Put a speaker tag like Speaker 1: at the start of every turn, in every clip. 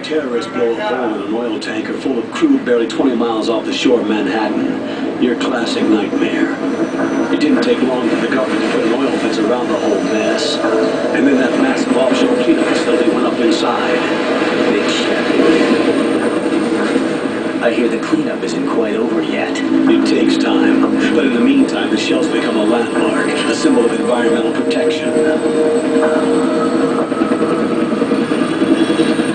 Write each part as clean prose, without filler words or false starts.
Speaker 1: Terrorists blow a hole in an oil tanker full of crude barely 20 miles off the shore of Manhattan. Your classic nightmare. It didn't take long for the government to put an oil fence around the whole mess. And then that massive offshore cleanup facility went up inside.
Speaker 2: Big shell. I hear the cleanup isn't quite over yet.
Speaker 1: It takes time, but in the meantime, the shell's become a landmark, a symbol of environmental protection.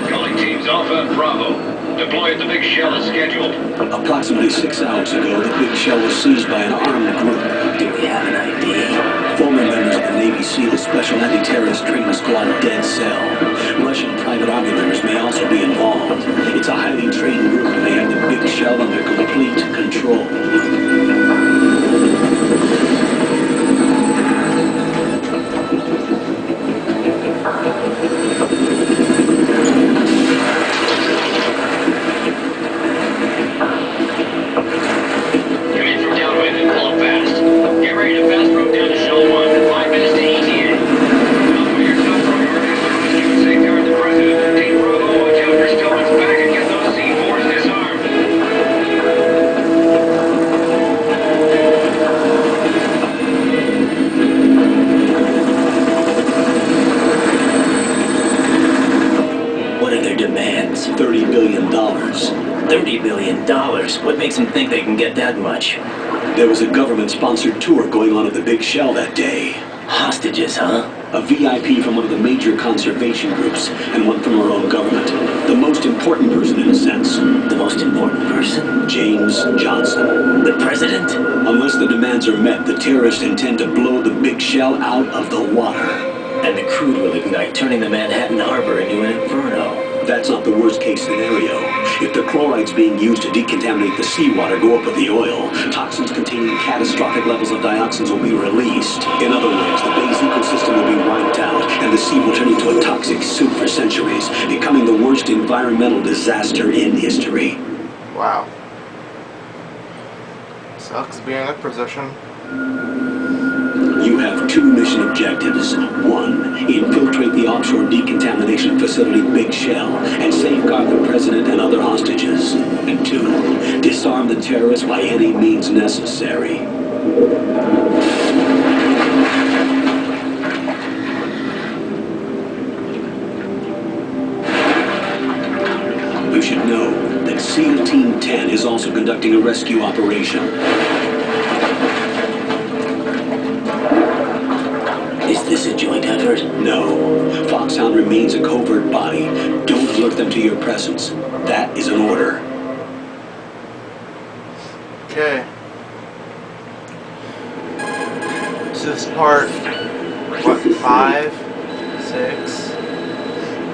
Speaker 3: Calling teams Alpha and Bravo. Deploy at the Big Shell as scheduled.
Speaker 1: Approximately 6 hours ago, the Big Shell was seized by an armed group.
Speaker 2: Do we have an ID?
Speaker 1: Former members of the Navy SEAL Special Anti-Terrorist Training Squad Dead Cell. Russian private army members may also be involved. It's a highly trained group and they have the Big Shell under complete control. $30 billion.
Speaker 2: $30 billion? What makes them think they can get that much?
Speaker 1: There was a government-sponsored tour going on at the Big Shell that day.
Speaker 2: Hostages, huh?
Speaker 1: A VIP from one of the major conservation groups, and one from our own government. The most important person, in a sense.
Speaker 2: The most important person?
Speaker 1: James Johnson.
Speaker 2: The president?
Speaker 1: Unless the demands are met, the terrorists intend to blow the Big Shell out of the water.
Speaker 2: And the crude will ignite, turning the Manhattan Harbor into an inferno.
Speaker 1: That's not the worst-case scenario. If the chlorides being used to decontaminate the seawater go up with the oil, toxins containing catastrophic levels of dioxins will be released. In other words, the bay's ecosystem will be wiped out, and the sea will turn into a toxic soup for centuries, becoming the worst environmental disaster in history.
Speaker 4: Wow. Sucks being in that position.
Speaker 1: You have 2 mission objectives. 1, infiltrate the offshore decontamination facility Big Shell and safeguard the president and other hostages. And 2, disarm the terrorists by any means necessary. You should know that SEAL Team 10 is also conducting a rescue operation.
Speaker 2: Is this a joint effort?
Speaker 1: No. Foxhound remains a covert body. Don't alert them to your presence. That is an order.
Speaker 4: Okay. So this is part, what, 5, 6?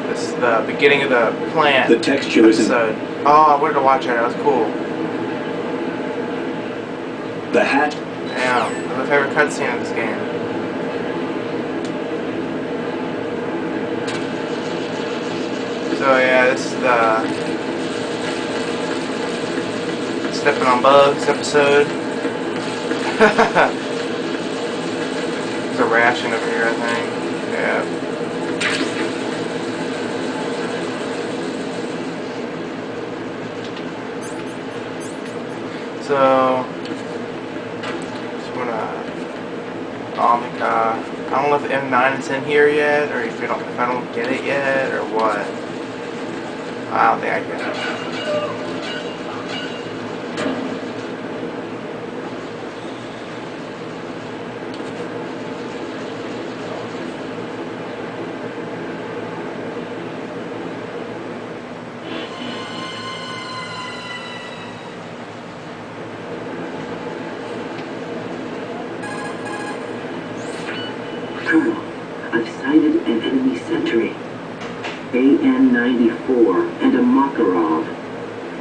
Speaker 4: This is the beginning of the plant.
Speaker 1: The texture is...
Speaker 4: Oh, I wanted to watch it. That was cool.
Speaker 1: The hat?
Speaker 4: Yeah, that's my favorite cutscene of this game. So yeah, this is the Stepping on Bugs episode. There's a ration over here, I think. Yeah. So, just wanna, I don't know if M9 is in here yet, or if I don't get it yet, or what. I don't think I get it.
Speaker 5: Colonel, I've sighted an enemy sentry. AN-94 and a Makarov.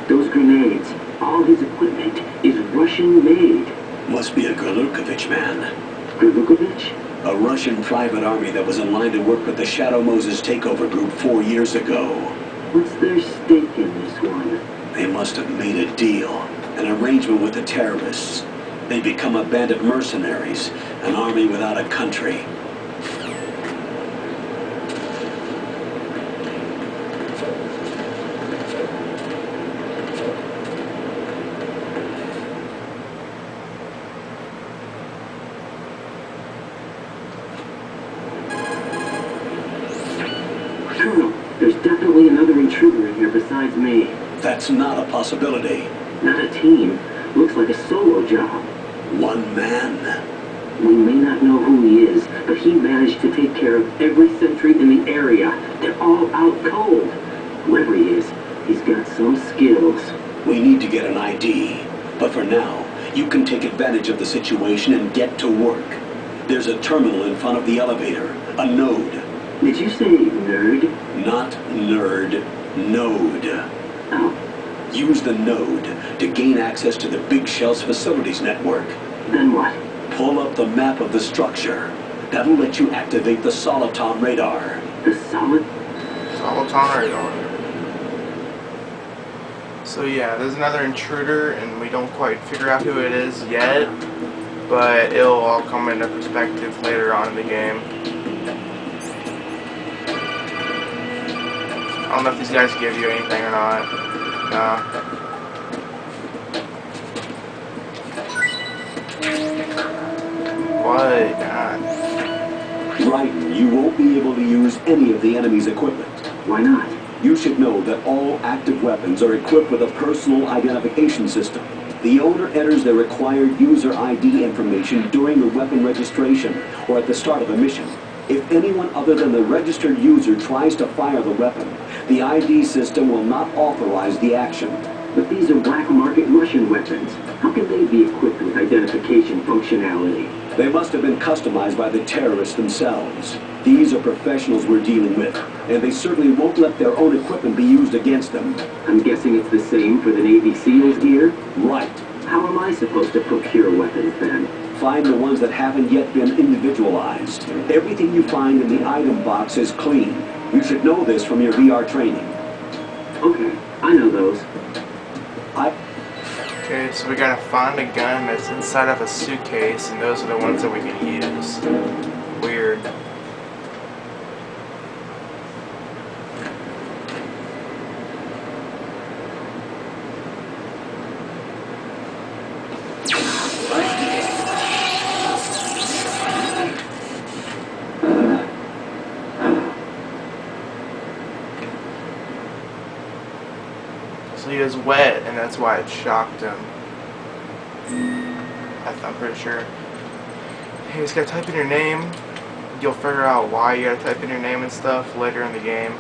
Speaker 5: Those grenades, all his equipment, is Russian-made.
Speaker 1: Must be a Gurlukovich man.
Speaker 5: Gurlukovich?
Speaker 1: A Russian private army that was in line to work with the Shadow Moses takeover group 4 years ago.
Speaker 5: What's their stake in this one?
Speaker 1: They must have made a deal, an arrangement with the terrorists. They become a band of mercenaries, an army without a country.
Speaker 5: There's definitely another intruder in here besides me.
Speaker 1: That's not a possibility.
Speaker 5: Not a team. Looks like a solo job.
Speaker 1: One man.
Speaker 5: We may not know who he is, but he managed to take care of every sentry in the area. They're all out cold. Whoever he is, he's got some skills.
Speaker 1: We need to get an ID. But for now, you can take advantage of the situation and get to work. There's a terminal in front of the elevator. A node.
Speaker 5: Did you say nerd?
Speaker 1: Not nerd. Node.
Speaker 5: Oh,
Speaker 1: Use the node to gain access to the Big Shell's facilities network.
Speaker 5: then what?
Speaker 1: Pull up the map of the structure. That'll let you activate the Soliton radar.
Speaker 5: The solid?
Speaker 4: Soliton radar. So yeah, there's another intruder, and we don't quite figure out who it is yet, but it'll all come into perspective later on in the game. I don't know if these guys give you anything or not. No. What? God.
Speaker 1: Right, you won't be able to use any of the enemy's equipment.
Speaker 5: Why not?
Speaker 1: You should know that all active weapons are equipped with a personal identification system. The owner enters their required user ID information during the weapon registration or at the start of the mission. If anyone other than the registered user tries to fire the weapon, the ID system will not authorize the action.
Speaker 5: But these are black market Russian weapons. How can they be equipped with identification functionality?
Speaker 1: They must have been customized by the terrorists themselves. These are professionals we're dealing with, and they certainly won't let their own equipment be used against them.
Speaker 5: I'm guessing it's the same for the Navy SEALs gear?
Speaker 1: Right.
Speaker 5: How am I supposed to procure weapons then?
Speaker 1: Find the ones that haven't yet been individualized. Everything you find in the item box is clean. You should know this from your VR training.
Speaker 5: Okay, I know those.
Speaker 4: Okay, so we gotta find a gun that's inside of a suitcase, and those are the ones that we can use. Weird. So he was wet, and that's why it shocked him. I'm pretty sure. You just gotta type in your name. You'll figure out why you gotta type in your name and stuff later in the game.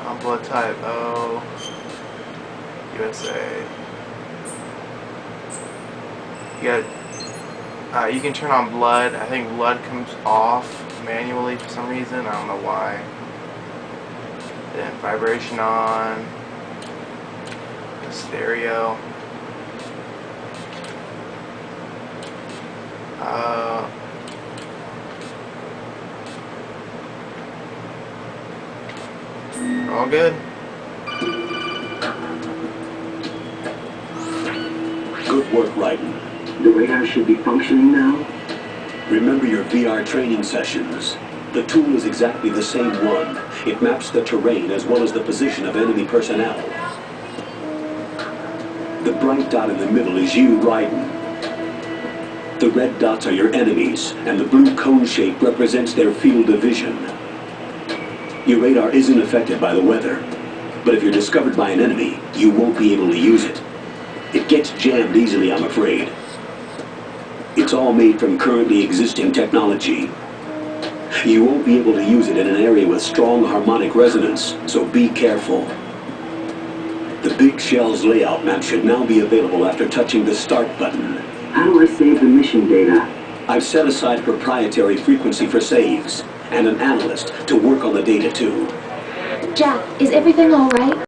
Speaker 4: I'm blood type O, USA. You can turn on blood. I think blood comes off manually for some reason. I don't know why. Then vibration on. Stereo. All good.
Speaker 1: Good work, Raiden.
Speaker 5: The radar should be functioning now?
Speaker 1: Remember your VR training sessions. The tool is exactly the same one. It maps the terrain as well as the position of enemy personnel. The bright dot in the middle is you, Raiden. The red dots are your enemies, and the blue cone shape represents their field of vision. Your radar isn't affected by the weather, but if you're discovered by an enemy, you won't be able to use it. It gets jammed easily, I'm afraid. It's all made from currently existing technology. You won't be able to use it in an area with strong harmonic resonance, so be careful. The Big Shell's layout map should now be available after touching the Start button.
Speaker 5: How do I save the mission data?
Speaker 1: I've set aside proprietary frequency for saves, and an analyst to work on the data too.
Speaker 6: Jack, is everything all right?